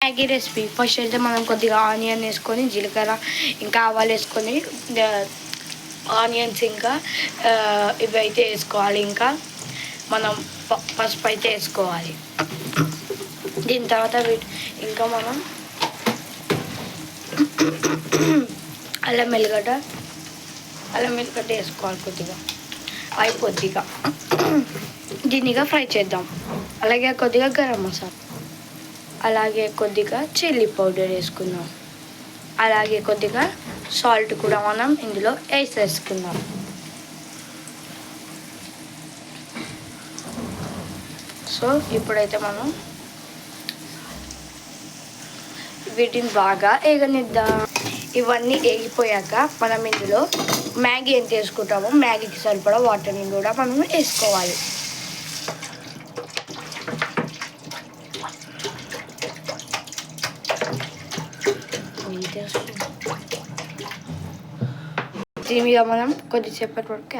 Maggi recipe first అయితే మనం కొద్దిగా ఆనియన్ వేసుకొని జీలకర్ర ఇంకా ఆవాలు వేసుకొని ఆనియన్స్ ఇంకా ఇవి అయితే వేసుకోవాలి. ఇంకా మనం పసుపు అయితే వేసుకోవాలి. దీని తర్వాత ఇంకా మనం అల్లం వెల్లిగడ్డ వేసుకోవాలి కొద్దిగా కొద్దిగా దీనిగా ఫ్రై చేద్దాం. అలాగే కొద్దిగా గరం మసాలా, అలాగే కొద్దిగా చిల్లీ పౌడర్ వేసుకుందాం. అలాగే కొద్దిగా సాల్ట్ కూడా మనం ఇందులో వేసేసుకుందాం. సో ఇప్పుడైతే మనం వీటిని బాగా వేగనిద్దాం. ఇవన్నీ వేగిపోయాక మనం ఇందులో మ్యాగీ ఎంత వేసుకుంటామో మ్యాగీకి సరిపడా వాటర్ని కూడా మనం వేసుకోవాలి. దీని మీద మనం కొద్దిసేపటి వరకు